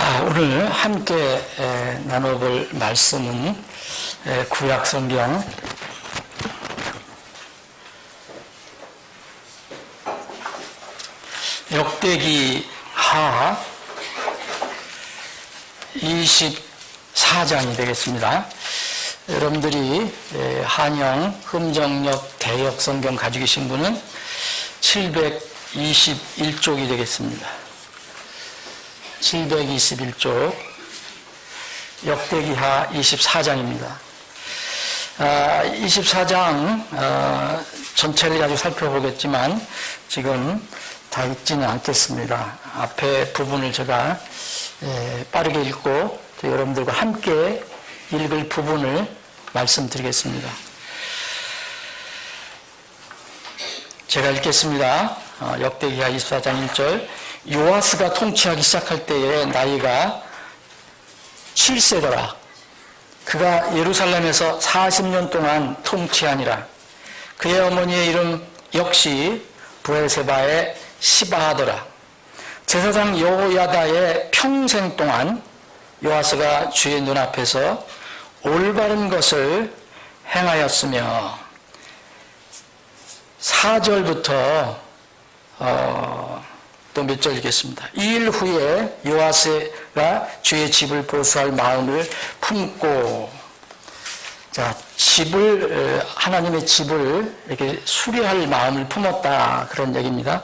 자, 오늘 함께 나눠볼 말씀은 구약성경 역대기하 24장이 되겠습니다. 여러분들이 한영 흠정역 대역성경 가지고 계신 분은 721쪽이 되겠습니다. 721쪽 역대기하 24장입니다. 24장 전체를 아주 살펴보겠지만 지금 다 읽지는 않겠습니다. 앞에 부분을 제가 빠르게 읽고 여러분들과 함께 읽을 부분을 말씀드리겠습니다. 제가 읽겠습니다. 역대기하 24장 1절. 요아스가 통치하기 시작할 때에 나이가 7세더라. 그가 예루살렘에서 40년 동안 통치하니라. 그의 어머니의 이름 역시 브엘세바의 시바하더라. 제사장 여호야다의 평생 동안 요아스가 주의 눈앞에서 올바른 것을 행하였으며 4절부터 또 몇 절 읽겠습니다. 2일 후에 요아스가 주의 집을 보수할 마음을 품고, 자, 하나님의 집을 이렇게 수리할 마음을 품었다, 그런 얘기입니다.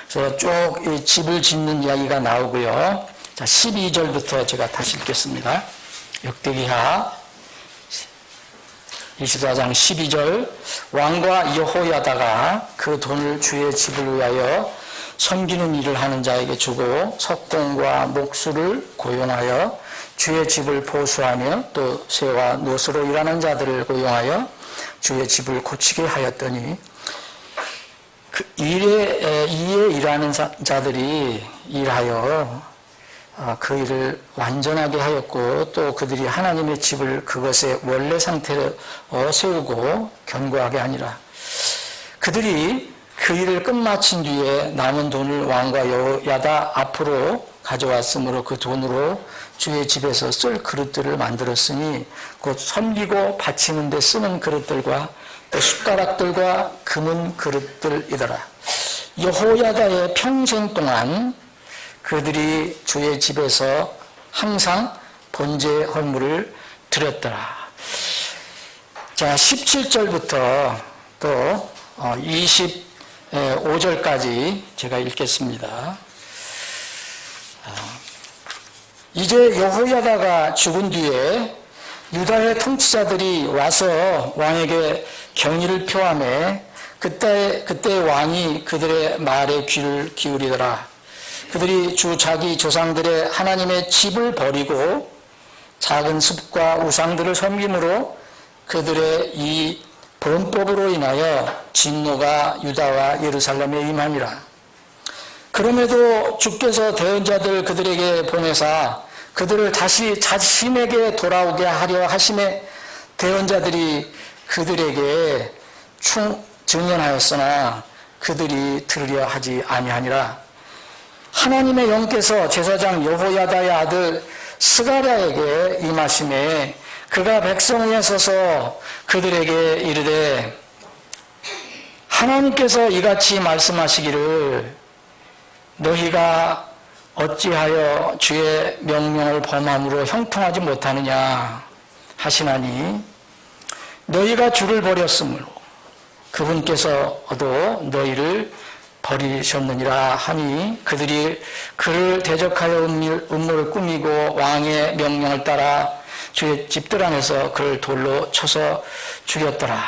그래서 쭉 이 집을 짓는 이야기가 나오고요. 자, 12절부터 제가 다시 읽겠습니다. 역대기하 24장 12절. 왕과 여호야다가 그 돈을 주의 집을 위하여 섬기는 일을 하는 자에게 주고 석공과 목수를 고용하여 주의 집을 보수하며 또 쇠와 노수로 일하는 자들을 고용하여 주의 집을 고치게 하였더니 이에 일하는 자들이 일하여 그 일을 완전하게 하였고 또 그들이 하나님의 집을 그것의 원래 상태로 세우고 견고하게 하니라. 그들이 그 일을 끝마친 뒤에 남은 돈을 왕과 여호야다 앞으로 가져왔으므로 그 돈으로 주의 집에서 쓸 그릇들을 만들었으니 곧 섬기고 바치는 데 쓰는 그릇들과 또 숟가락들과 금은 그릇들이더라. 여호야다의 평생 동안 그들이 주의 집에서 항상 번제 헌물을 드렸더라. 자, 17절부터 또 25절까지 제가 읽겠습니다. 이제 여호야다가 죽은 뒤에 유다의 통치자들이 와서 왕에게 경의를 표하매 그때 왕이 그들의 말에 귀를 기울이더라. 그들이 자기 조상들의 하나님의 집을 버리고 작은 습과 우상들을 섬김으로 그들의 이 범법으로 인하여 진노가 유다와 예루살렘에 임하니라. 그럼에도 주께서 대언자들 그들에게 보내사 그들을 다시 자신에게 돌아오게 하려 하심에 대언자들이 그들에게 증언하였으나 그들이 들으려 하지 아니하니라. 하나님의 영께서 제사장 여호야다의 아들 스가랴에게 임하심에 그가 백성 위에 서서 그들에게 이르되 하나님께서 이같이 말씀하시기를 너희가 어찌하여 주의 명령을 범함으로 형통하지 못하느냐 하시나니 너희가 주를 버렸으므로 그분께서도 너희를 버리셨느니라 하니 그들이 그를 대적하여 음모를 꾸미고 왕의 명령을 따라 주의 집들 안에서 그를 돌로 쳐서 죽였더라.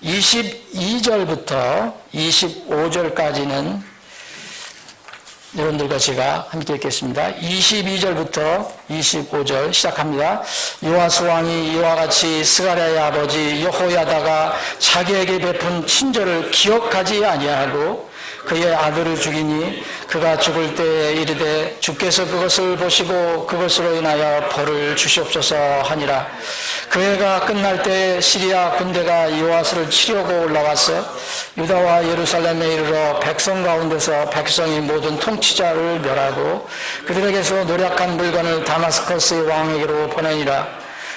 22절부터 25절까지는 여러분들과 제가 함께 읽겠습니다. 22절부터 25절 시작합니다. 요아스 왕이 이와 같이 스가랴의 아버지 여호야다가 자기에게 베푼 친절을 기억하지 아니하고 그의 아들을 죽이니 그가 죽을 때에 이르되 주께서 그것을 보시고 그것으로 인하여 벌을 주시옵소서 하니라. 그 해가 끝날 때 시리아 군대가 요아스를 치려고 올라와서 유다와 예루살렘에 이르러 백성 가운데서 백성이 모든 통치자를 멸하고 그들에게서 노략한 물건을 다마스커스의 왕에게로 보내니라.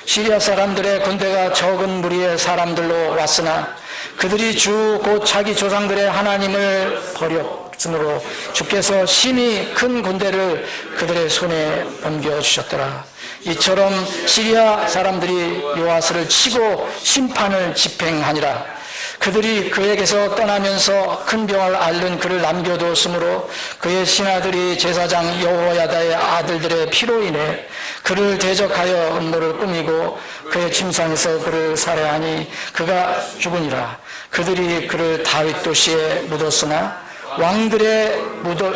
시리아 사람들의 군대가 적은 무리의 사람들로 왔으나 그들이 주 곧 자기 조상들의 하나님을 버렸으므로 주께서 심히 큰 군대를 그들의 손에 넘겨주셨더라. 이처럼 시리아 사람들이 요아스를 치고 심판을 집행하니라. 그들이 그에게서 떠나면서 큰 병을 앓는 그를 남겨두었으므로 그의 신하들이 제사장 여호야다의 아들들의 피로 인해 그를 대적하여 음모를 꾸미고 그의 침상에서 그를 살해하니 그가 죽으니라. 그들이 그를 다윗 도시에 묻었으나 왕들의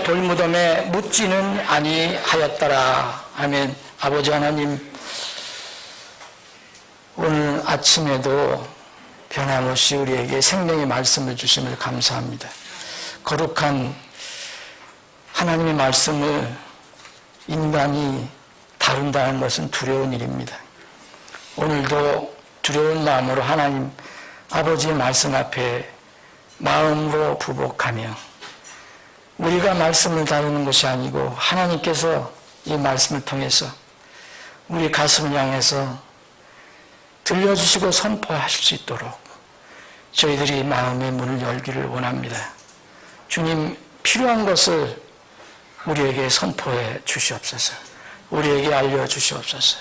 돌무덤에 묻지는 아니하였더라. 아멘. 아버지 하나님, 오늘 아침에도 변함없이 우리에게 생명의 말씀을 주심을 감사합니다. 거룩한 하나님의 말씀을 인간이 다룬다는 것은 두려운 일입니다. 오늘도 두려운 마음으로 하나님 아버지의 말씀 앞에 마음으로 부복하며 우리가 말씀을 다루는 것이 아니고 하나님께서 이 말씀을 통해서 우리 가슴을 향해서 들려주시고 선포하실 수 있도록 저희들이 마음의 문을 열기를 원합니다. 주님, 필요한 것을 우리에게 선포해 주시옵소서. 우리에게 알려주시옵소서.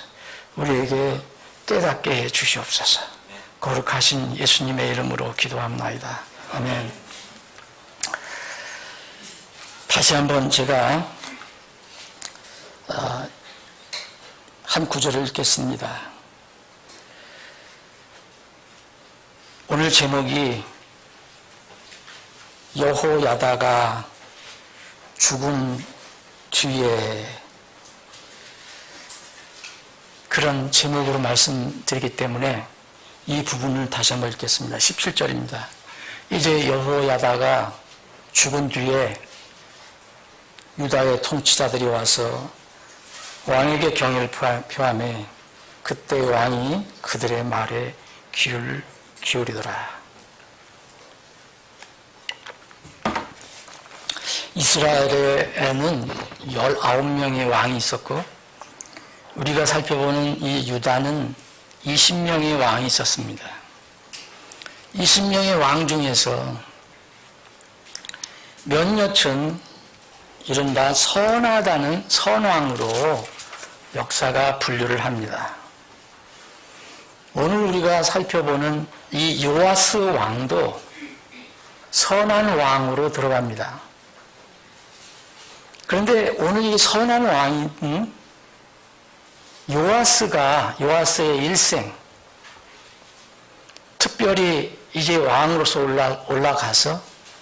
우리에게 깨닫게 해 주시옵소서. 거룩하신 예수님의 이름으로 기도합나이다. 아멘. 다시 한번 제가 한 구절을 읽겠습니다. 오늘 제목이 여호야다가 죽은 뒤에, 그런 제목으로 말씀드리기 때문에 이 부분을 다시 한번 읽겠습니다. 17절입니다. 이제 여호야다가 죽은 뒤에 유다의 통치자들이 와서 왕에게 경의를 표하매 그때 왕이 그들의 말에 귀를 기울이더라. 이스라엘에는 19명의 왕이 있었고 우리가 살펴보는 이 유다는 20명의 왕이 있었습니다. 20명의 왕 중에서 몇몇은 이른바 선하다는 선왕으로 역사가 분류를 합니다. 오늘 우리가 살펴보는 이 요아스 왕도 선한 왕으로 들어갑니다. 그런데 오늘 이 선한 왕인 요아스의 일생, 특별히 이제 왕으로서 올라가서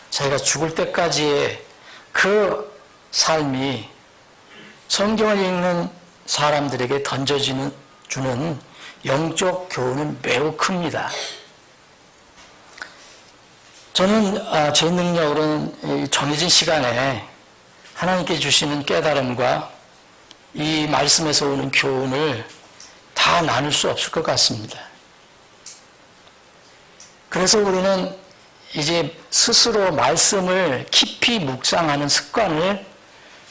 자기가 죽을 때까지의 그 삶이 성경을 읽는 사람들에게 던져주는 영적 교훈은 매우 큽니다. 저는 제 능력으로는 정해진 시간에 하나님께 주시는 깨달음과 이 말씀에서 오는 교훈을 다 나눌 수 없을 것 같습니다. 그래서 우리는 이제 스스로 말씀을 깊이 묵상하는 습관을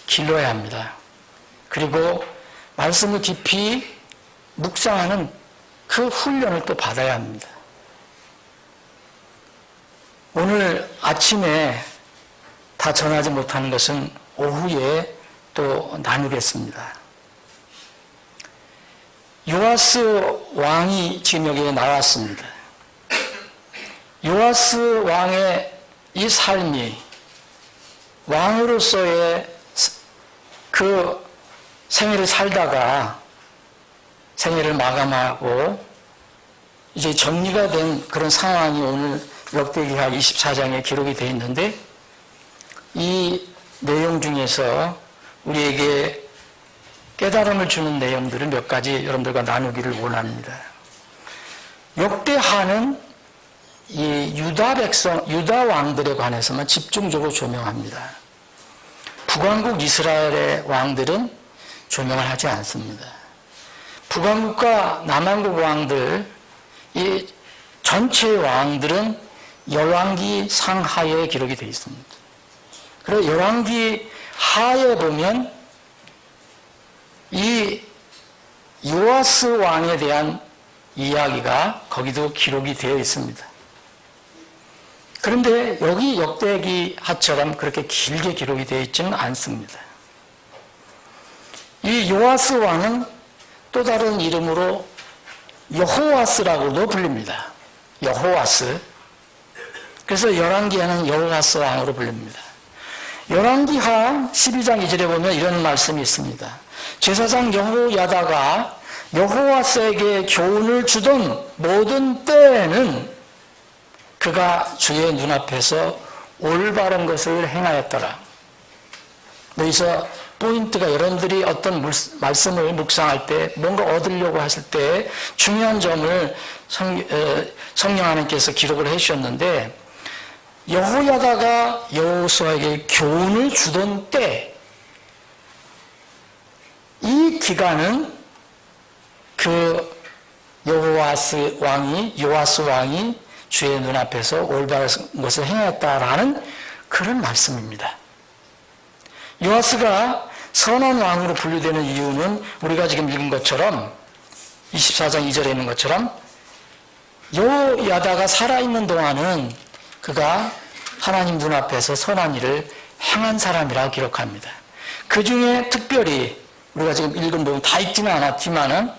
길러야 합니다. 그리고 말씀을 깊이 묵상하는 그 훈련을 또 받아야 합니다. 오늘 아침에 다 전하지 못하는 것은 오후에 또 나누겠습니다. 요아스 왕이 지금 여기에 나왔습니다. 요아스 왕의 이 삶이 왕으로서의 그 생애를 살다가 생애를 마감하고 이제 정리가 된 그런 상황이 오늘 역대기하 24장에 기록이 되어 있는데 이 내용 중에서 우리에게 깨달음을 주는 내용들을 몇 가지 여러분들과 나누기를 원합니다. 역대하는 이 유다 왕들에 관해서만 집중적으로 조명합니다. 북왕국 이스라엘의 왕들은 조명을 하지 않습니다. 북왕국과 남왕국 왕들, 이 전체 왕들은 열왕기 상하에 기록이 되어 있습니다. 그리고 열왕기 하에 보면 이 요아스 왕에 대한 이야기가 거기도 기록이 되어 있습니다. 그런데 여기 역대기 하처럼 그렇게 길게 기록이 되어 있지는 않습니다. 이 요아스 왕은 또 다른 이름으로 여호와스라고도 불립니다. 여호와스. 그래서 열왕기하는 여호와스 왕으로 불립니다. 열왕기하 12장 2절에 보면 이런 말씀이 있습니다. 제사장 여호야다가 여호와스에게 교훈을 주던 모든 때에는 그가 주의 눈앞에서 올바른 것을 행하였더라. 여기서 포인트가 여러분들이 어떤 말씀을 묵상할 때 뭔가 얻으려고 하실 때 중요한 점을 성령 하나님께서 기록을 해주셨는데 여호야다가 여호수아에게 교훈을 주던 때 이 기간은 그 요아스 왕이 주의 눈앞에서 올바른 것을 행했다라는 그런 말씀입니다. 요아스가 선한 왕으로 분류되는 이유는 우리가 지금 읽은 것처럼 24장 2절에 있는 것처럼 여호야다가 살아있는 동안은 그가 하나님 눈앞에서 선한 일을 행한 사람이라고 기록합니다. 그 중에 특별히 우리가 지금 읽은 부분 다 읽지는 않았지만은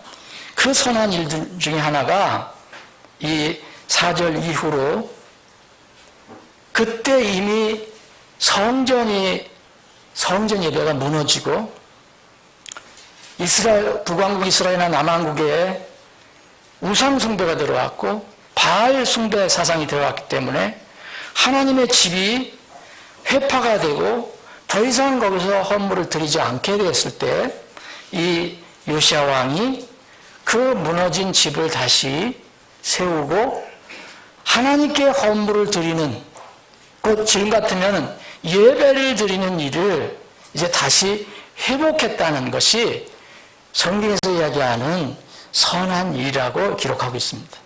그 선한 일들 중에 하나가 이 4절 이후로 그때 이미 성전 예배가 무너지고 북왕국 이스라엘이나 남왕국에 우상 숭배가 들어왔고 바알 숭배 사상이 들어왔기 때문에 하나님의 집이 회파가 되고 더 이상 거기서 헌물을 드리지 않게 되었을 때 이 요시야 왕이 그 무너진 집을 다시 세우고 하나님께 헌물을 드리는 곧 지금 같으면 예배를 드리는 일을 이제 다시 회복했다는 것이 성경에서 이야기하는 선한 일이라고 기록하고 있습니다.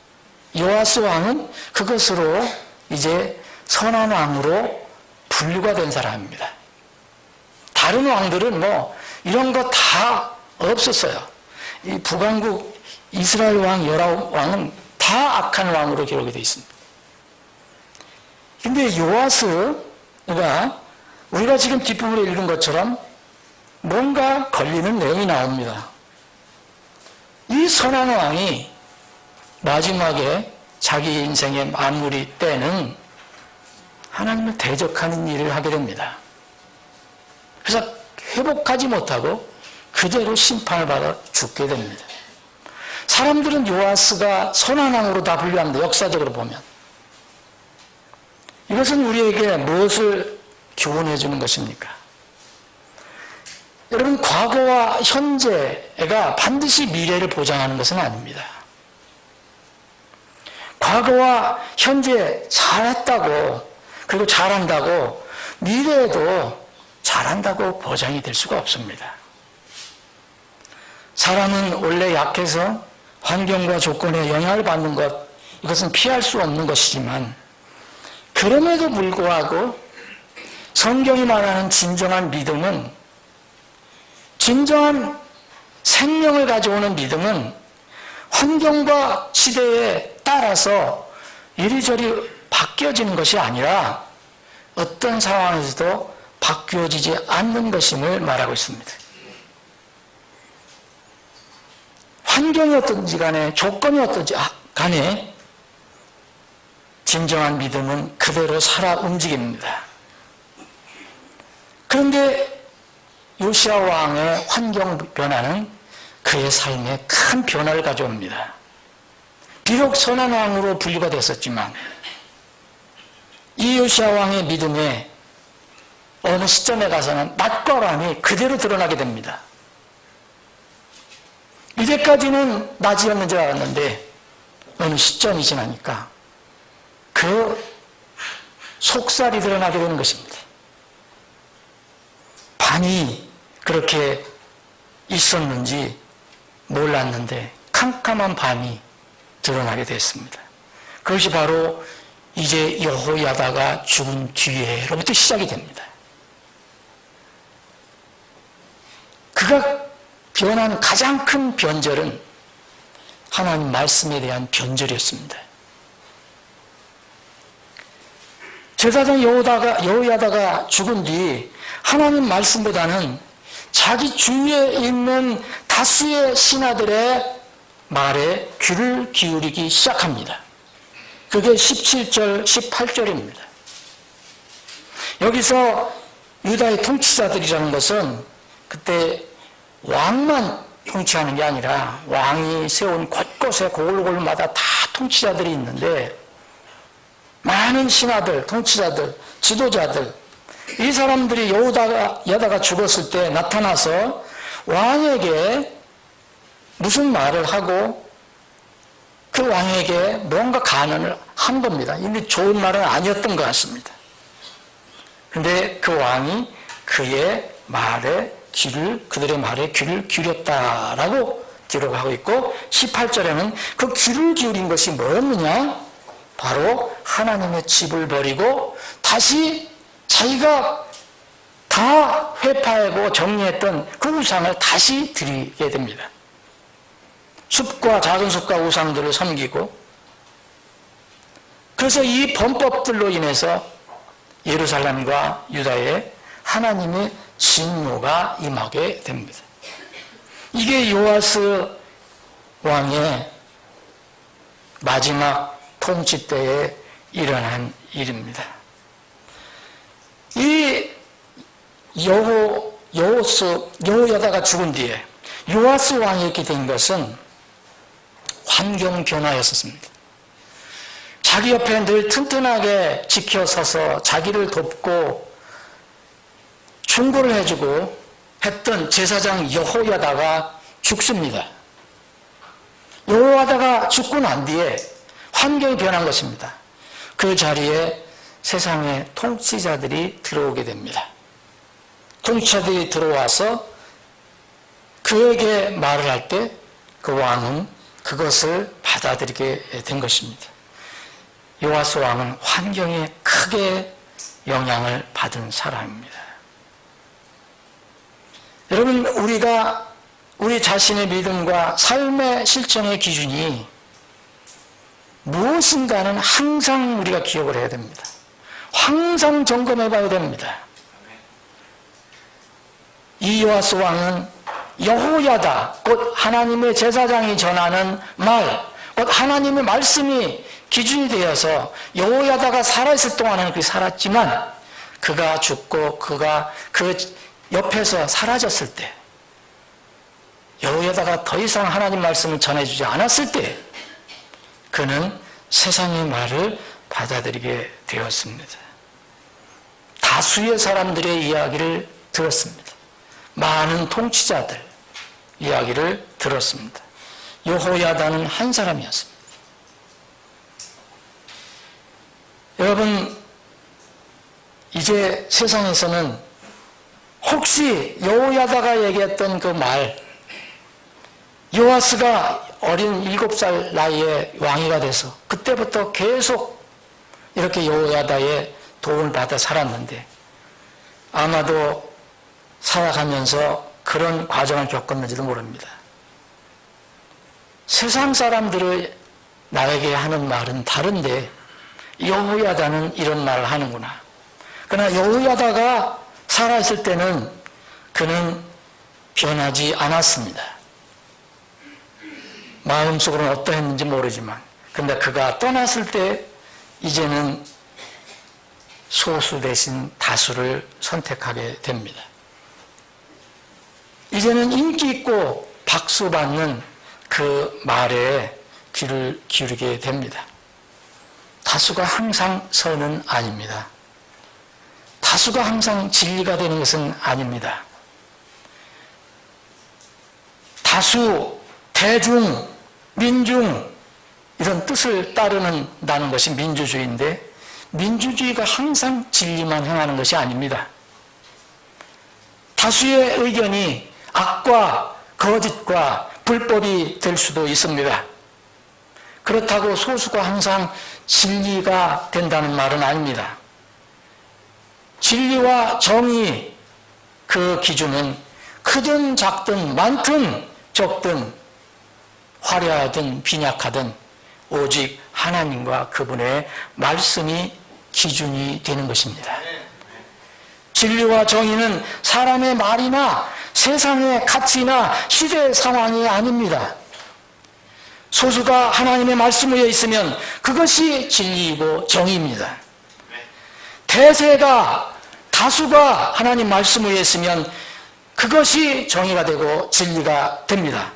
요아스 왕은 그것으로 이제 선한 왕으로 분류가 된 사람입니다. 다른 왕들은 이런 거 다 없었어요. 이 북왕국 이스라엘 왕 19왕은 다 악한 왕으로 기록이 되어 있습니다. 근데 요아스가 우리가 지금 뒷부분에 읽은 것처럼 뭔가 걸리는 내용이 나옵니다. 이 선한 왕이 마지막에 자기 인생의 마무리 때는 하나님을 대적하는 일을 하게 됩니다. 그래서 회복하지 못하고 그대로 심판을 받아 죽게 됩니다. 사람들은 요아스가 선한 왕으로 다 분류합니다. 역사적으로 보면. 이것은 우리에게 무엇을 교훈해 주는 것입니까? 여러분, 과거와 현재가 반드시 미래를 보장하는 것은 아닙니다. 과거와 현재 잘했다고 그리고 잘한다고 미래에도 잘한다고 보장이 될 수가 없습니다. 사람은 원래 약해서 환경과 조건에 영향을 받는 것, 이것은 피할 수 없는 것이지만 그럼에도 불구하고 성경이 말하는 진정한 믿음은, 진정한 생명을 가져오는 믿음은 환경과 시대에 따라서 이리저리 바뀌어지는 것이 아니라 어떤 상황에서도 바뀌어지지 않는 것임을 말하고 있습니다. 환경이 어떤지 간에, 조건이 어떤지 간에 진정한 믿음은 그대로 살아 움직입니다. 그런데 요시야 왕의 환경 변화는 그의 삶에 큰 변화를 가져옵니다. 비록 선한 왕으로 분류가 됐었지만 이 요시야 왕의 믿음에 어느 시점에 가서는 낮과 밤이 그대로 드러나게 됩니다. 이때까지는 낮이었는 줄 알았는데 어느 시점이 지나니까 그 속살이 드러나게 되는 것입니다. 반이 그렇게 있었는지 몰랐는데 캄캄한 반이 드러나게 됐습니다. 그것이 바로 이제 여호야다가 죽은 뒤에로부터 시작이 됩니다. 그가 변한 가장 큰 변절은 하나님 말씀에 대한 변절이었습니다. 제사장 여호야다가 죽은 뒤 하나님 말씀보다는 자기 주위에 있는 다수의 신하들의 말에 귀를 기울이기 시작합니다. 그게 17절, 18절입니다. 여기서 유다의 통치자들이라는 것은 그때 왕만 통치하는 게 아니라 왕이 세운 곳곳에 고을고을마다 다 통치자들이 있는데 많은 신하들, 통치자들, 지도자들 이 사람들이 여호야다가 죽었을 때 나타나서 왕에게 무슨 말을 하고 그 왕에게 뭔가 간언을 한 겁니다. 이미 좋은 말은 아니었던 것 같습니다. 그런데 그 왕이 그들의 말에 귀를 기울였다라고 기록하고 있고 18절에는 그 귀를 기울인 것이 뭐였느냐? 바로 하나님의 집을 버리고 다시 자기가 다 회파하고 정리했던 그 우상을 다시 드리게 됩니다. 숲과 작은 숲과 우상들을 섬기고 그래서 이 범법들로 인해서 예루살렘과 유다에 하나님의 진노가 임하게 됩니다. 이게 요아스 왕의 마지막 통치 때에 일어난 일입니다. 이 여호야다가 죽은 뒤에 요아스 왕이 이렇게 된 것은 환경 변화였었습니다. 자기 옆에 늘 튼튼하게 지켜서서 자기를 돕고 충고를 해주고 했던 제사장 여호야다가 죽습니다. 여호야다가 죽고 난 뒤에 환경이 변한 것입니다. 그 자리에 세상의 통치자들이 들어오게 됩니다. 통치자들이 들어와서 그에게 말을 할 때 그 왕은 그것을 받아들이게 된 것입니다. 요아스 왕은 환경에 크게 영향을 받은 사람입니다. 여러분, 우리 자신의 믿음과 삶의 실천의 기준이 무엇인가는 항상 우리가 기억을 해야 됩니다. 항상 점검해 봐야 됩니다. 이 요아스 왕은 여호야다, 곧 하나님의 제사장이 전하는 말, 곧 하나님의 말씀이 기준이 되어서 여호야다가 살아있을 동안은 그게 살았지만 그가 죽고 그가 그 옆에서 사라졌을 때 여호야다가 더 이상 하나님 말씀을 전해주지 않았을 때 그는 세상의 말을 받아들이게 되었습니다. 다수의 사람들의 이야기를 들었습니다. 많은 통치자들 이야기를 들었습니다. 여호야다는 한 사람이었습니다. 여러분, 이제 세상에서는 혹시 여호야다가 얘기했던 그 말, 요아스가 어린 7살 나이에 왕이가 돼서 그때부터 계속 이렇게 여호야다의 도움을 받아 살았는데 아마도 살아가면서 그런 과정을 겪었는지도 모릅니다. 세상 사람들이 나에게 하는 말은 다른데 여호야다는 이런 말을 하는구나. 그러나 여호야다가 살아있을 때는 그는 변하지 않았습니다. 마음속으로는 어떠했는지 모르지만 그런데 그가 떠났을 때 이제는 소수 대신 다수를 선택하게 됩니다. 이제는 인기 있고 박수받는 그 말에 귀를 기울이게 됩니다. 다수가 항상 선은 아닙니다. 다수가 항상 진리가 되는 것은 아닙니다. 다수, 대중, 민중 이런 뜻을 따르는다는 것이 민주주의인데, 민주주의가 항상 진리만 행하는 것이 아닙니다. 다수의 의견이 악과 거짓과 불법이 될 수도 있습니다. 그렇다고 소수가 항상 진리가 된다는 말은 아닙니다. 진리와 정의, 그 기준은 크든 작든 많든 적든 화려하든 빈약하든 오직 하나님과 그분의 말씀이 기준이 되는 것입니다. 진리와 정의는 사람의 말이나 세상의 가치나 시대의 상황이 아닙니다. 소수가 하나님의 말씀 위에 있으면 그것이 진리이고 정의입니다. 대세가, 다수가 하나님 말씀 위에 있으면 그것이 정의가 되고 진리가 됩니다.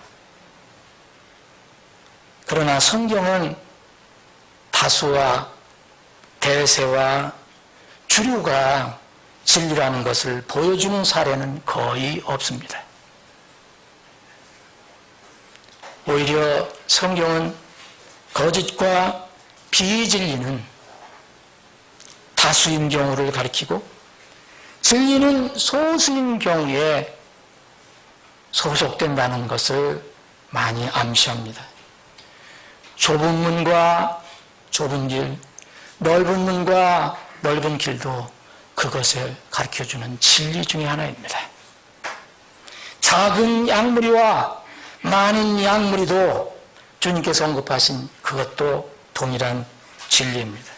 그러나 성경은 다수와 대세와 주류가 진리라는 것을 보여주는 사례는 거의 없습니다. 오히려 성경은 거짓과 비진리는 다수인 경우를 가리키고 진리는 소수인 경우에 소속된다는 것을 많이 암시합니다. 좁은 문과 좁은 길, 넓은 문과 넓은 길도 그것을 가르쳐주는 진리 중에 하나입니다. 작은 양무리와 많은 양무리도 주님께서 언급하신 그것도 동일한 진리입니다.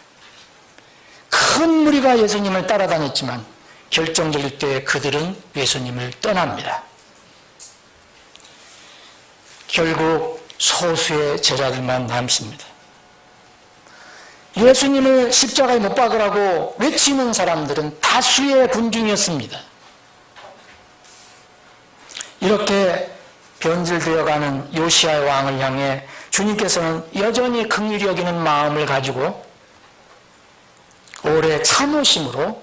큰 무리가 예수님을 따라다녔지만 결정적일 때 그들은 예수님을 떠납니다. 결국 소수의 제자들만 남습니다. 예수님을 십자가에 못 박으라고 외치는 사람들은 다수의 군중이었습니다. 이렇게 변질되어가는 요시야 왕을 향해 주님께서는 여전히 긍휼히 여기는 마음을 가지고 오래 참으심으로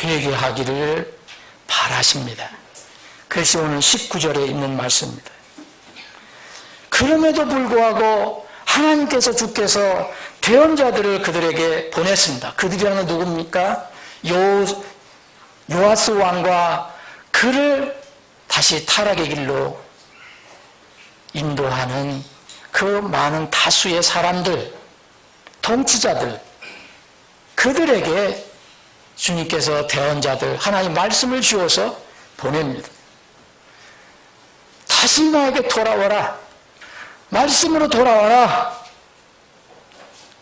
회개하기를 바라십니다. 그것이 오늘 19절에 있는 말씀입니다. 그럼에도 불구하고 하나님께서 주께서 대언자들을 그들에게 보냈습니다. 그들이라는 건 누굽니까? 요아스 왕과 그를 다시 타락의 길로 인도하는 그 많은 다수의 사람들, 통치자들, 그들에게 주님께서 대언자들, 하나님 말씀을 주어서 보냅니다. 다시 나에게 돌아와라. 말씀으로 돌아와라.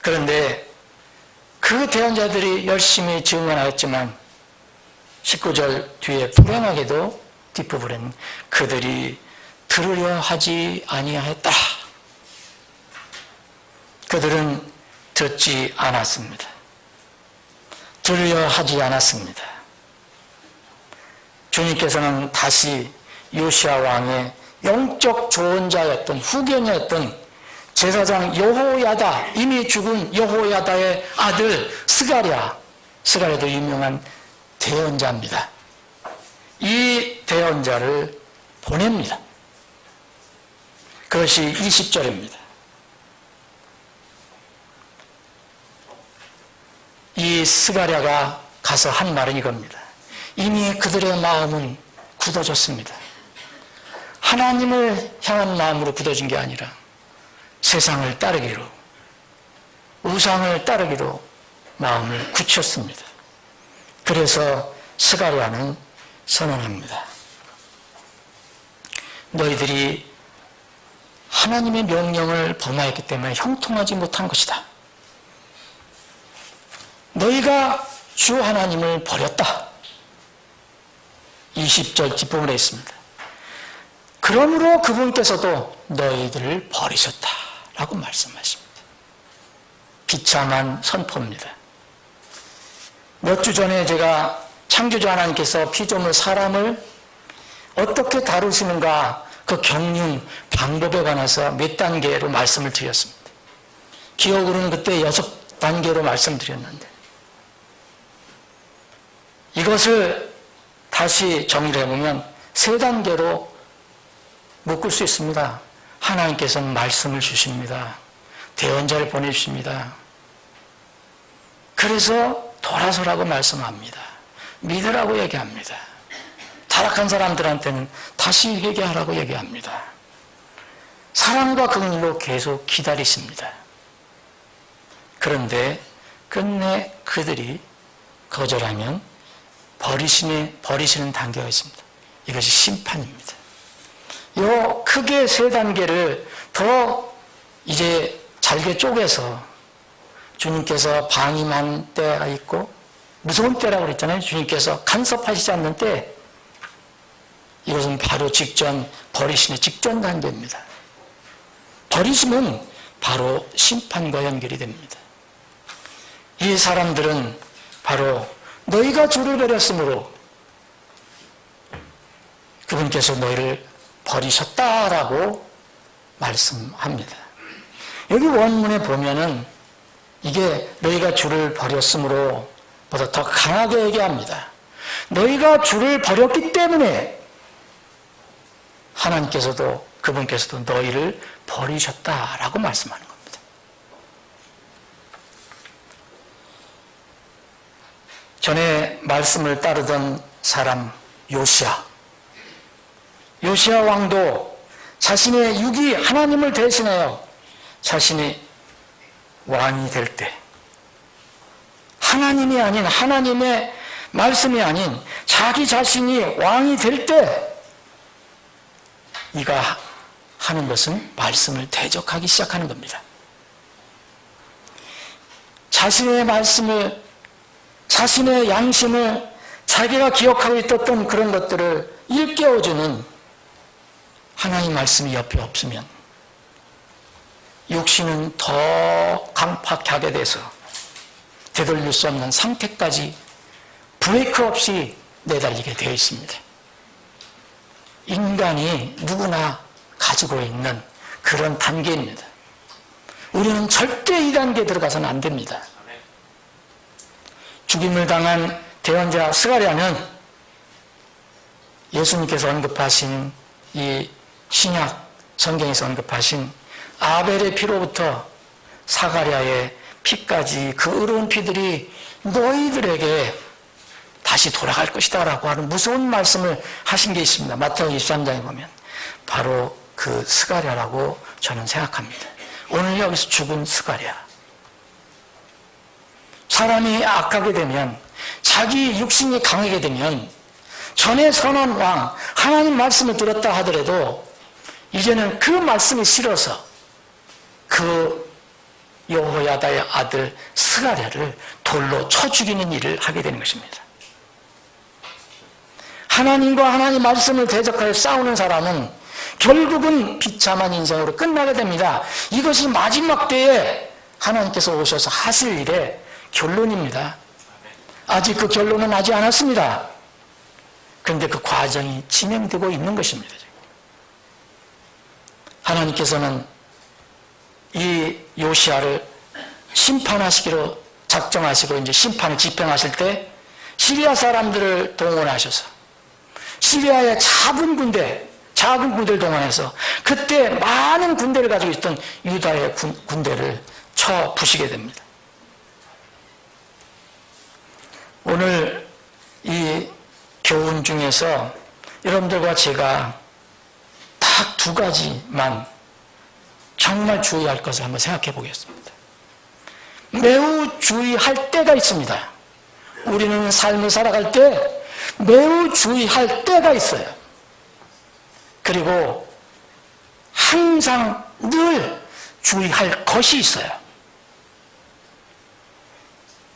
그런데 그 대언자들이 열심히 증언하였지만 19절 뒤에 불행하게도 뒷부분은 그들이 들으려 하지 아니하였다. 그들은 듣지 않았습니다. 들으려 하지 않았습니다. 주님께서는 다시 요시야 왕의 영적 조언자였던 후견이었던 제사장 여호야다, 이미 죽은 여호야다의 아들 스가랴도 유명한 대언자입니다. 이 대언자를 보냅니다. 그것이 20절입니다. 이 스가랴가 가서 한 말은 이겁니다. 이미 그들의 마음은 굳어졌습니다. 하나님을 향한 마음으로 굳어진 게 아니라 세상을 따르기로, 우상을 따르기로 마음을 굳혔습니다. 그래서 스가랴는 선언합니다. 너희들이 하나님의 명령을 범하였기 때문에 형통하지 못한 것이다. 너희가 주 하나님을 버렸다. 20절 뒷부분에 있습니다. 그러므로 그분께서도 너희들을 버리셨다라고 말씀하십니다. 비참한 선포입니다. 몇 주 전에 제가 창조자 하나님께서 피조물 사람을 어떻게 다루시는가 그 경륜 방법에 관해서 몇 단계로 말씀을 드렸습니다. 기억으로는 그때 6단계로 말씀드렸는데 이것을 다시 정리를 해보면 3단계로 묶을 수 있습니다. 하나님께서는 말씀을 주십니다. 대언자를 보내주십니다. 그래서 돌아서라고 말씀합니다. 믿으라고 얘기합니다. 타락한 사람들한테는 다시 회개하라고 얘기합니다. 사랑과 긍휼로 계속 기다리십니다. 그런데 끝내 그들이 거절하면 버리시는 단계가 있습니다. 이것이 심판입니다. 요 크게 세 단계를 더 이제 잘게 쪼개서 주님께서 방임한 때가 있고 무서운 때라고 그랬잖아요. 주님께서 간섭하시지 않는 때, 이것은 바로 버리시는 직전 단계입니다. 버리시면 바로 심판과 연결이 됩니다. 이 사람들은 바로 너희가 주를 버렸으므로 그분께서 너희를 버리셨다라고 말씀합니다. 여기 원문에 보면은 이게 너희가 주를 버렸으므로 보다 더 강하게 얘기합니다. 너희가 주를 버렸기 때문에 하나님께서도 그분께서도 너희를 버리셨다라고 말씀하는 겁니다. 전에 말씀을 따르던 사람 요시야 왕도 자신의 육이 하나님을 대신하여 자신이 왕이 될 때, 하나님이 아닌, 하나님의 말씀이 아닌 자기 자신이 왕이 될 때 이가 하는 것은 말씀을 대적하기 시작하는 겁니다. 자신의 말씀을, 자신의 양심을, 자기가 기억하고 있었던 그런 것들을 일깨워주는 하나님 말씀이 옆에 없으면 육신은 더 강팍하게 돼서 되돌릴 수 없는 상태까지 브레이크 없이 내달리게 되어 있습니다. 인간이 누구나 가지고 있는 그런 단계입니다. 우리는 절대 이 단계에 들어가서는 안 됩니다. 죽임을 당한 대언자 스가랴는 예수님께서 언급하신 이 신약 성경에서 언급하신 아벨의 피로부터 사가랴의 피까지 그 의로운 피들이 너희들에게 다시 돌아갈 것이다 라고 하는 무서운 말씀을 하신 게 있습니다. 마태복음 23장에 보면 바로 그 스가랴라고 저는 생각합니다. 오늘 여기서 죽은 스가랴, 사람이 악하게 되면, 자기 육신이 강하게 되면 전에 선한 왕 하나님 말씀을 들었다 하더라도 이제는 그 말씀이 싫어서 그 여호야다의 아들 스가랴를 돌로 쳐 죽이는 일을 하게 되는 것입니다. 하나님과 하나님 말씀을 대적하여 싸우는 사람은 결국은 비참한 인생으로 끝나게 됩니다. 이것이 마지막 때에 하나님께서 오셔서 하실 일의 결론입니다. 아직 그 결론은 나지 않았습니다. 그런데 그 과정이 진행되고 있는 것입니다. 하나님께서는 이 요시야를 심판하시기로 작정하시고 이제 심판을 집행하실 때 시리아 사람들을 동원하셔서 시리아의 작은 군대를 동원해서 그때 많은 군대를 가지고 있던 유다의 군대를 쳐 부시게 됩니다. 오늘 이 교훈 중에서 여러분들과 제가 딱 두 가지만 정말 주의할 것을 한번 생각해 보겠습니다. 매우 주의할 때가 있습니다. 우리는 삶을 살아갈 때 매우 주의할 때가 있어요. 그리고 항상 늘 주의할 것이 있어요.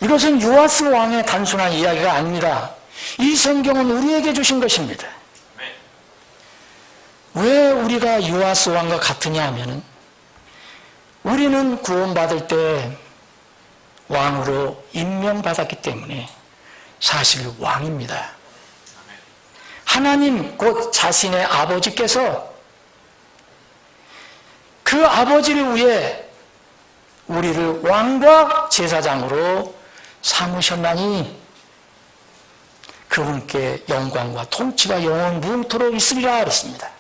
이것은 요아스 왕의 단순한 이야기가 아닙니다. 이 성경은 우리에게 주신 것입니다. 왜 우리가 요아스 왕과 같으냐 하면은 우리는 구원받을 때 왕으로 임명받았기 때문에 사실 왕입니다. 하나님 곧 자신의 아버지께서 그 아버지를 위해 우리를 왕과 제사장으로 삼으셨나니 그분께 영광과 통치가 영원 무궁토록 있으리라 그랬습니다.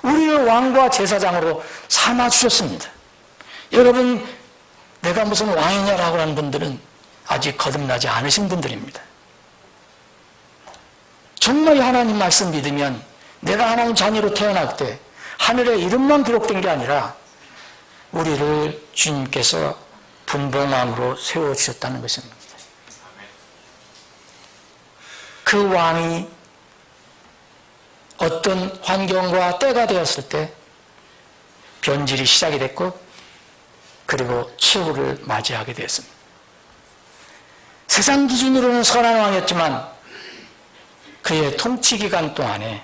우리를 왕과 제사장으로 삼아주셨습니다. 여러분, 내가 무슨 왕이냐라고 하는 분들은 아직 거듭나지 않으신 분들입니다. 정말 하나님 말씀 믿으면 내가 하나님 자녀로 태어날 때 하늘에 이름만 기록된 게 아니라 우리를 주님께서 분봉왕으로 세워주셨다는 것입니다. 그 왕이 어떤 환경과 때가 되었을 때 변질이 시작이 됐고 그리고 최후를 맞이하게 되었습니다. 세상 기준으로는 선한 왕이었지만 그의 통치 기간 동안에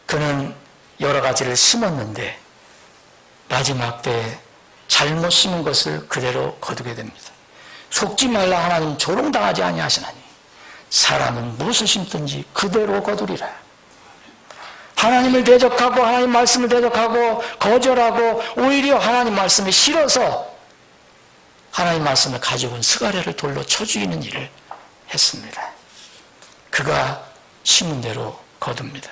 그는 여러 가지를 심었는데 마지막 때에 잘못 심은 것을 그대로 거두게 됩니다. 속지 말라 하나님 조롱당하지 아니하시나니 사람은 무엇을 심든지 그대로 거두리라. 하나님을 대적하고 하나님 말씀을 대적하고 거절하고 오히려 하나님 말씀이 싫어서 하나님 말씀을 가지고 온 스가랴를 돌로 쳐 죽이는 일을 했습니다. 그가 심은 대로 거둡니다.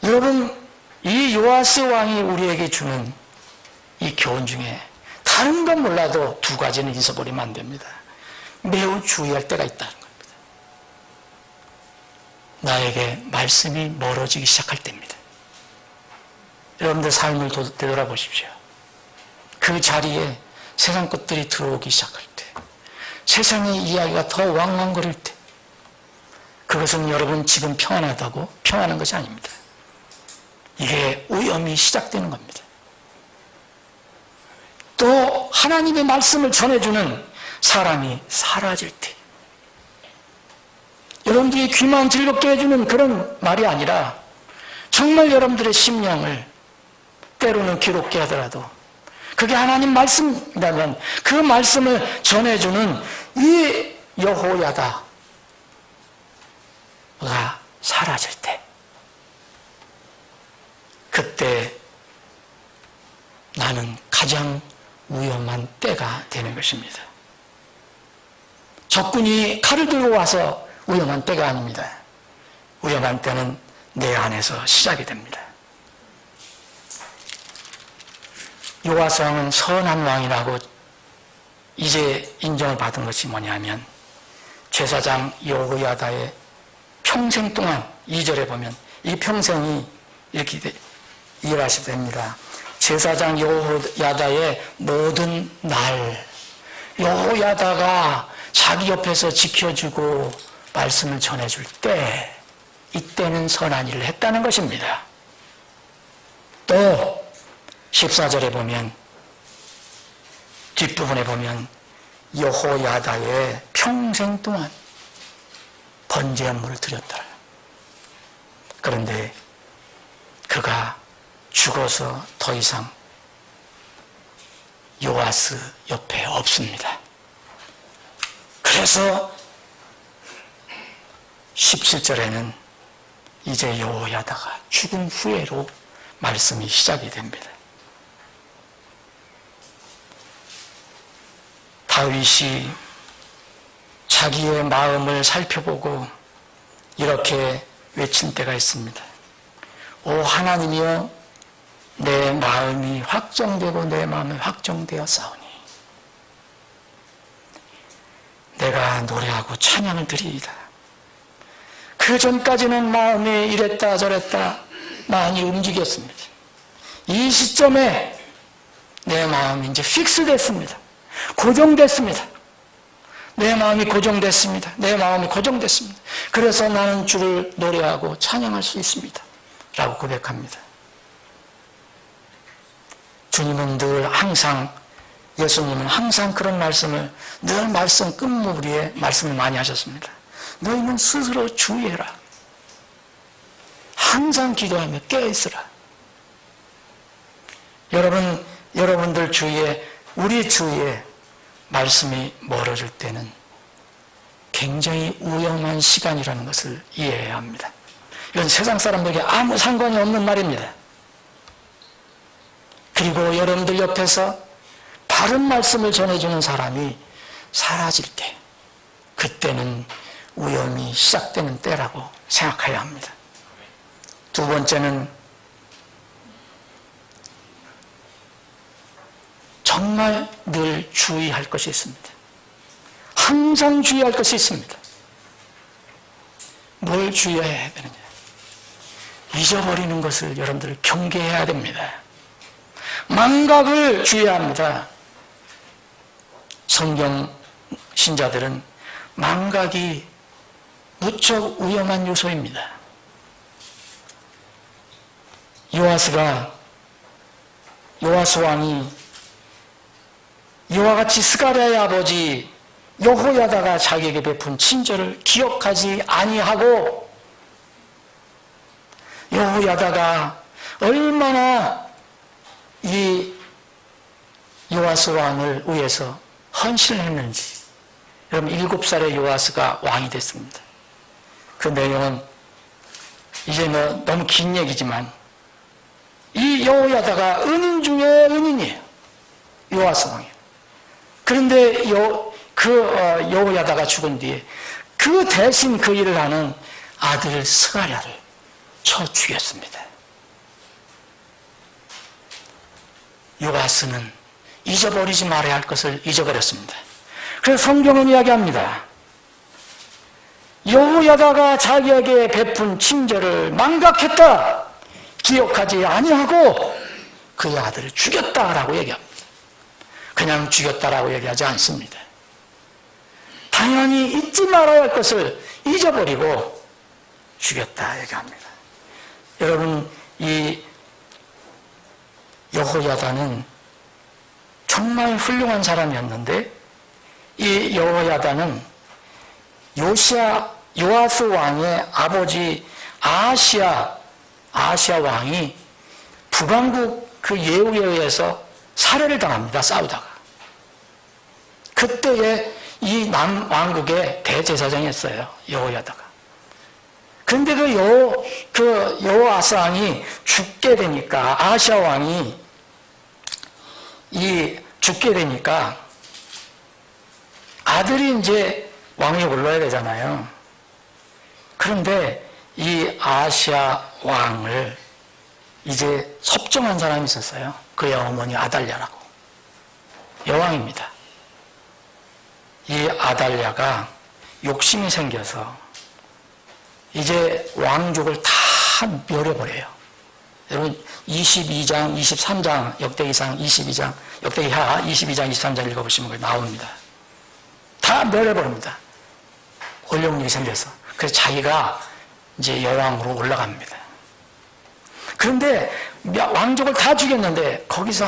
여러분, 이 요아스 왕이 우리에게 주는 이 교훈 중에 다른 건 몰라도 두 가지는 잊어버리면 안 됩니다. 매우 주의할 때가 있다는 겁니다. 나에게 말씀이 멀어지기 시작할 때입니다. 여러분들 삶을 되돌아보십시오. 그 자리에 세상 것들이 들어오기 시작할 때, 세상의 이야기가 더 왕왕거릴 때, 그것은 여러분 지금 평안하다고 평안한 것이 아닙니다. 이게 오염이 시작되는 겁니다. 또 하나님의 말씀을 전해주는 사람이 사라질 때, 여러분들이 귀만 즐겁게 해주는 그런 말이 아니라 정말 여러분들의 심령을 때로는 기록게 하더라도 그게 하나님 말씀이라면 그 말씀을 전해주는 이 여호야다가 사라질 때, 그때 나는 가장 위험한 때가 되는 것입니다. 적군이 칼을 들고 와서 위험한 때가 아닙니다. 위험한 때는 내 안에서 시작이 됩니다. 요아스 왕은 선한 왕이라고 이제 인정을 받은 것이 뭐냐면 제사장 여호야다의 평생 동안 2절에 보면 이 평생이 이렇게 이해하시면 됩니다. 제사장 여호야다의 모든 날, 여호야다가 자기 옆에서 지켜주고 말씀을 전해줄 때, 이때는 선한 일을 했다는 것입니다. 또 14절에 보면, 뒷부분에 보면 여호야다의 평생 동안 번제물을 드렸다. 그런데 그가 죽어서 더 이상 요아스 옆에 없습니다. 그래서 17절에는 이제 여호야다가 죽은 후에로 말씀이 시작이 됩니다. 다윗이 자기의 마음을 살펴보고 이렇게 외친 때가 있습니다. 오 하나님이여, 내 마음이 확정되고 내 마음이 확정되었사오니 내가 노래하고 찬양을 드리이다. 그 전까지는 마음이 이랬다 저랬다 많이 움직였습니다. 이 시점에 내 마음이 이제 픽스됐습니다. 고정됐습니다. 내 마음이 고정됐습니다. 내 마음이 고정됐습니다. 그래서 나는 주를 노래하고 찬양할 수 있습니다. 라고 고백합니다. 주님은 늘 항상, 예수님은 항상 그런 말씀을, 늘 말씀 끝무리에 말씀을 많이 하셨습니다. 너희는 스스로 주의해라. 항상 기도하며 깨어있으라. 여러분들 주위에, 우리 주위에 말씀이 멀어질 때는 굉장히 위험한 시간이라는 것을 이해해야 합니다. 이건 세상 사람들에게 아무 상관이 없는 말입니다. 그리고 여러분들 옆에서 바른 말씀을 전해주는 사람이 사라질 때, 그때는 위험이 시작되는 때라고 생각해야 합니다. 두 번째는 정말 늘 주의할 것이 있습니다. 항상 주의할 것이 있습니다. 뭘 주의해야 되느냐? 잊어버리는 것을 여러분들 경계해야 됩니다. 망각을 주의해야 합니다. 성경 신자들은 망각이 무척 위험한 요소입니다. 요아스 왕이 이와 같이 스가랴의 아버지 여호야다가 자기에게 베푼 친절을 기억하지 아니하고, 여호야다가 얼마나 이 요아스 왕을 위해서 헌신을 했는지. 여러분, 7살의 요아스가 왕이 됐습니다. 그 내용은 이제 너무 긴 얘기지만, 이 여호야다가 은인 중에 은인이에요. 요아스 왕이에요. 그런데 여호야다가 죽은 뒤에 그 대신 그 일을 하는 아들 스가랴를 쳐 죽였습니다. 요아스는 잊어버리지 말아야 할 것을 잊어버렸습니다. 그래서 성경은 이야기합니다. 여호야다가 자기에게 베푼 친절을 망각했다, 기억하지 아니하고 그의 아들을 죽였다라고 얘기합니다. 그냥 죽였다라고 얘기하지 않습니다. 당연히 잊지 말아야 할 것을 잊어버리고 죽였다 얘기합니다. 여러분, 이 여호야다는 정말 훌륭한 사람이었는데, 이 여호야다는 요아스 왕의 아버지 아하시야 왕이 북왕국 그 예후에 의해서 살해를 당합니다. 싸우다가. 그때에 이 남왕국의 대제사장이었어요, 여호야다가. 그런데 그 여호아스 왕이 죽게 되니까, 아하시야 왕이 죽게 되니까 아들이 이제 왕위에 올라야 되잖아요. 그런데 이 아하시야 왕을 이제 섭정한 사람이 있었어요. 그의 어머니 아달랴라고. 여왕입니다. 이 아달랴가 욕심이 생겨서 이제 왕족을 다 멸해버려요. 여러분, 22장, 23장, 역대기상 22장, 역대기하 22장, 23장 읽어보시면 거기 나옵니다. 다 멸해버립니다. 권력력이 생겨서. 그래서 자기가 이제 여왕으로 올라갑니다. 그런데 왕족을 다 죽였는데 거기서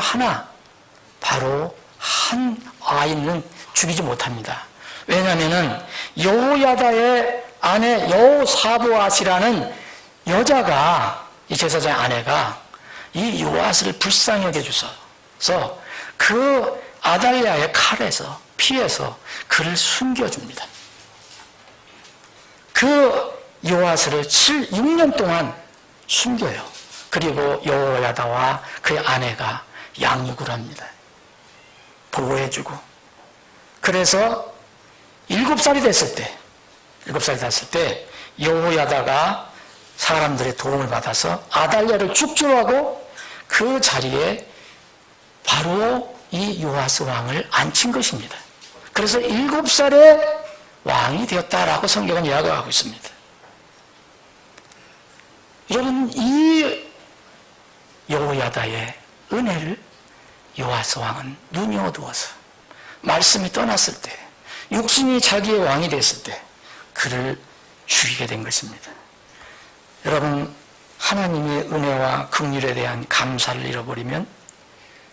바로 한 아이는 죽이지 못합니다. 왜냐하면은 여호야다의 아내 여호사보앗이라는 여자가, 이 제사장의 아내가 이 요아스를 불쌍히 여겨줘서 그 아달랴의 칼에서 피해서 그를 숨겨줍니다. 그 요아스를 6년 동안 숨겨요. 그리고 여호야다와 그의 아내가 양육을 합니다. 보호해주고. 그래서 7살이 됐을 때 여호야다가 사람들의 도움을 받아서 아달랴를 축조하고 그 자리에 바로 이 요아스 왕을 앉힌 것입니다. 그래서 7살에 왕이 되었다라고 성경은 이야기하고 있습니다. 여러분, 이 여호야다의 은혜를 요아스 왕은 눈이 어두워서 말씀이 떠났을 때, 육신이 자기의 왕이 됐을 때 그를 죽이게 된 것입니다. 여러분, 하나님의 은혜와 긍휼에 대한 감사를 잃어버리면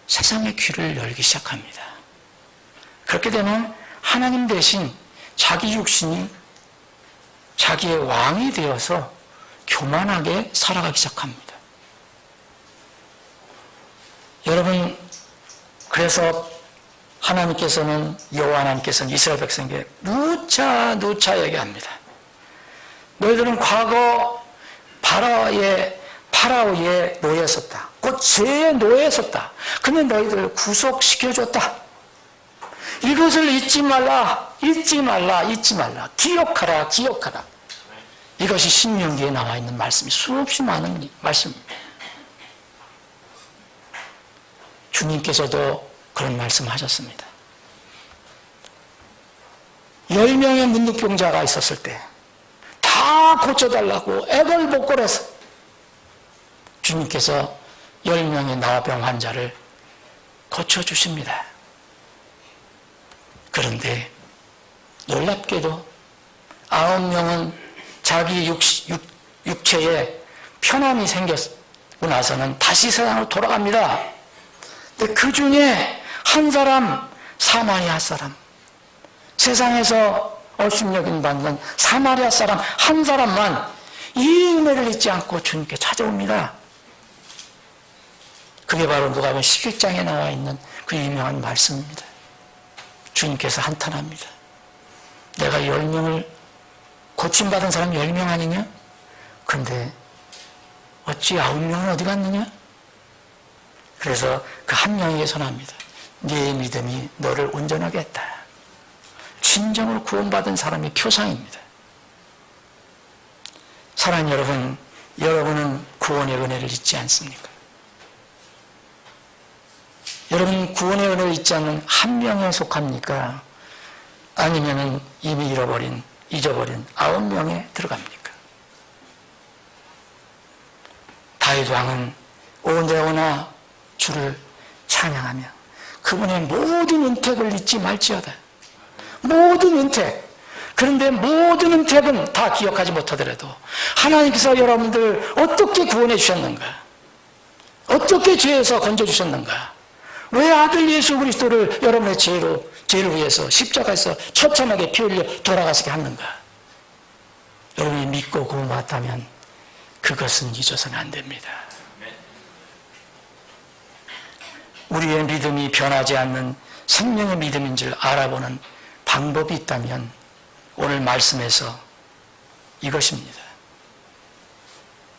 세상의 귀를 열기 시작합니다. 그렇게 되면 하나님 대신 자기 육신이 자기의 왕이 되어서 교만하게 살아가기 시작합니다. 여러분, 그래서 여호와 하나님께서는 이스라엘 백성에게 누차 얘기합니다. 너희들은 과거 파라오의 노예였었다. 곧 죄의 노예였었다. 근데 너희들을 구속시켜줬다. 이것을 잊지 말라. 기억하라. 이것이 신명기에 나와 있는 말씀이 수없이 많은 말씀입니다. 주님께서도 그런 말씀하셨습니다. 10명의 문둥병자가 있었을 때 다 고쳐달라고 애걸복걸해서 주님께서 10명의 나병 환자를 고쳐주십니다. 그런데 놀랍게도 9명은 자기 육체에 편함이 생겼고 나서는 다시 세상으로 돌아갑니다. 근데 그 중에 한 사람, 사마리아 사람, 세상에서 업신여김 받는 사마리아 사람 한 사람만 이 은혜를 잊지 않고 주님께 찾아옵니다. 그게 바로 누가복음 11장에 나와 있는 그 유명한 말씀입니다. 주님께서 한탄합니다. 내가 10명을 고침받은 사람이 10명 아니냐? 그런데 어찌 9명은 어디 갔느냐? 그래서 그 한 명에게 선합니다. 네 믿음이 너를 온전하게 했다. 진정으로 구원받은 사람의 표상입니다. 사랑하는 여러분, 여러분은 구원의 은혜를 잊지 않습니까? 여러분 구원의 은혜를 잊지 않는 한 명에 속합니까? 아니면은 이미 잊어버린 9명에 들어갑니까? 다윗 왕은 오늘오나 주를 찬양하며 그분의 모든 은택을 잊지 말지어다. 모든 은택. 그런데 모든 은택은 다 기억하지 못하더라도 하나님께서 여러분들 어떻게 구원해 주셨는가? 어떻게 죄에서 건져 주셨는가? 왜 아들 예수 그리스도를 여러분의 죄를 위해서 십자가에서 처참하게 피 흘려 돌아가시게 하는가? 여러분이 믿고 구원받았다면 그것은 잊어서는 안 됩니다. 우리의 믿음이 변하지 않는 생명의 믿음인 줄 알아보는 방법이 있다면 오늘 말씀에서 이것입니다.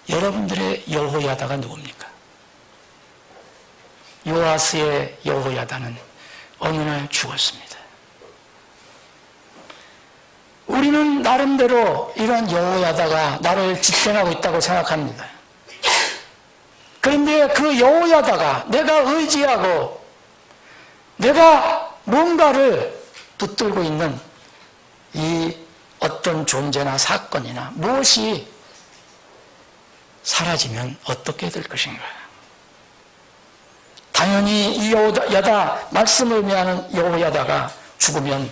여러분들의 여호야다가 누굽니까? 요아스의 여호야다는 어느 날 죽었습니다. 우리는 나름대로 이런 여호야다가 나를 지탱하고 있다고 생각합니다. 그런데 그 여호야다가 내가 의지하고 내가 뭔가를 붙들고 있는 이 어떤 존재나 사건이나 무엇이 사라지면 어떻게 될 것인가? 당연히 이 여호야다, 말씀을 의미하는 여호야다가 죽으면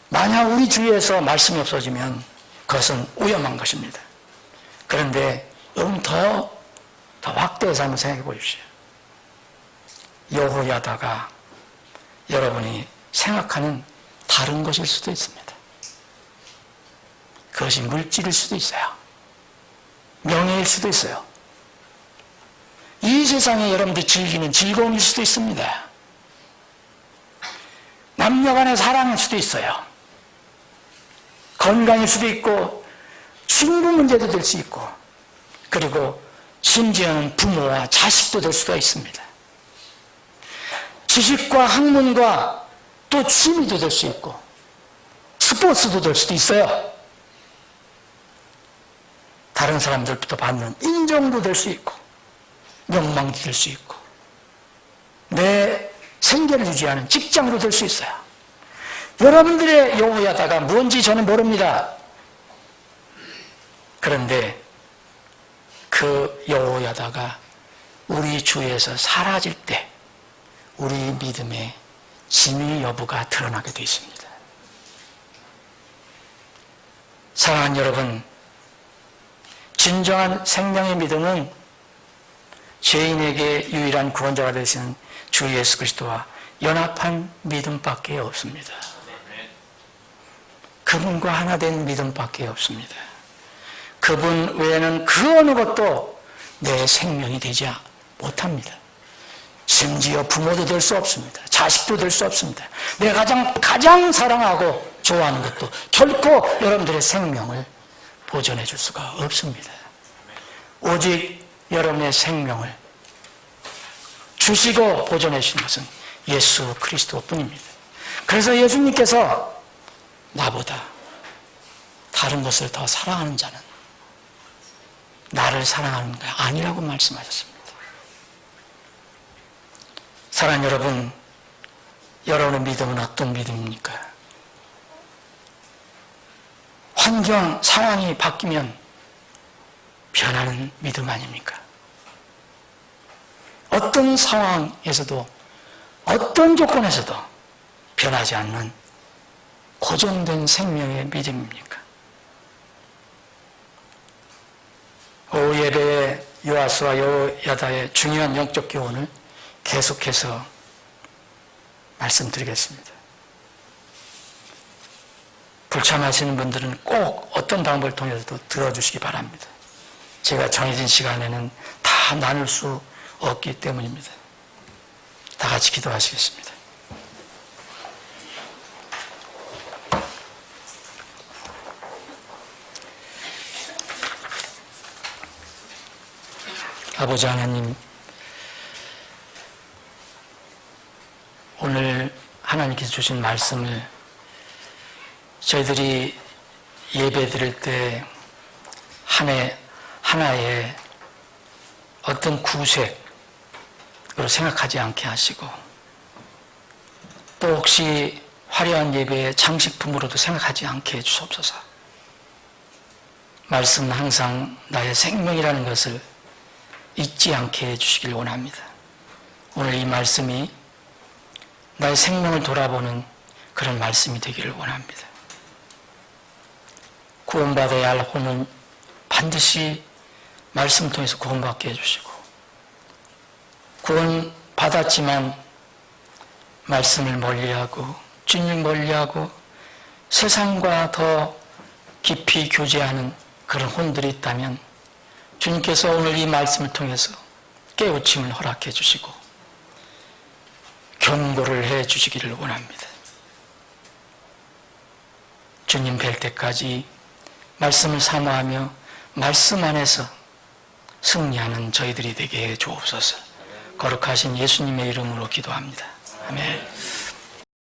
만약 우리 주위에서 말씀이 없어지면 그것은 위험한 것입니다. 그런데 여러분 더 확대해서 한번 생각해 보십시오. 여호야다가 여러분이 생각하는 다른 것일 수도 있습니다. 그것이 물질일 수도 있어요. 명예일 수도 있어요. 이 세상에 여러분들이 즐기는 즐거움일 수도 있습니다. 남녀 간의 사랑일 수도 있어요. 건강일 수도 있고 친구 문제도 될 수 있고 그리고 심지어는 부모와 자식도 될 수가 있습니다. 지식과 학문과 또 취미도 될 수 있고 스포츠도 될 수도 있어요. 다른 사람들부터 받는 인정도 될 수 있고 명망도 될 수 있고 내 생계를 유지하는 직장도 될 수 있어요. 여러분들의 여호야다가 뭔지 저는 모릅니다. 그런데 그 여호야다가 우리 주위에서 사라질 때 우리 믿음의 진위 여부가 드러나게 되어 있습니다. 사랑하는 여러분, 진정한 생명의 믿음은 죄인에게 유일한 구원자가 되시는 주 예수 그리스도와 연합한 믿음밖에 없습니다. 그분과 하나 된 믿음밖에 없습니다. 그분 외에는 그 어느 것도 내 생명이 되지 못합니다. 심지어 부모도 될 수 없습니다. 자식도 될 수 없습니다. 내가 가장 사랑하고 좋아하는 것도 결코 여러분들의 생명을 보존해 줄 수가 없습니다. 오직 여러분의 생명을 주시고 보존해 주신 것은 예수 그리스도뿐입니다. 그래서 예수님께서 나보다 다른 것을 더 사랑하는 자는 나를 사랑하는 게 아니라고 말씀하셨습니다. 사랑하는 여러분, 여러분의 믿음은 어떤 믿음입니까? 환경, 상황이 바뀌면 변하는 믿음 아닙니까? 어떤 상황에서도 어떤 조건에서도 변하지 않는 고정된 생명의 믿음입니까? 오후 예배에 요아스와 여호야다의 중요한 영적 교훈을 계속해서 말씀드리겠습니다. 불참하시는 분들은 꼭 어떤 방법을 통해서도 들어주시기 바랍니다. 제가 정해진 시간에는 다 나눌 수 없기 때문입니다. 다 같이 기도하시겠습니다. 아버지 하나님, 오늘 하나님께서 주신 말씀을 저희들이 예배 드릴 때 하나의 어떤 구색으로 생각하지 않게 하시고, 또 혹시 화려한 예배의 장식품으로도 생각하지 않게 해주옵소서. 말씀은 항상 나의 생명이라는 것을 잊지 않게 해주시길 원합니다. 오늘 이 말씀이 나의 생명을 돌아보는 그런 말씀이 되기를 원합니다. 구원받아야 할 혼은 반드시 말씀 통해서 구원받게 해주시고, 구원받았지만 말씀을 멀리하고 주님 멀리하고 세상과 더 깊이 교제하는 그런 혼들이 있다면 주님께서 오늘 이 말씀을 통해서 깨우침을 허락해 주시고 경고를 해 주시기를 원합니다. 주님 뵐 때까지 말씀을 사모하며 말씀 안에서 승리하는 저희들이 되게 해 주옵소서. 거룩하신 예수님의 이름으로 기도합니다. 아멘.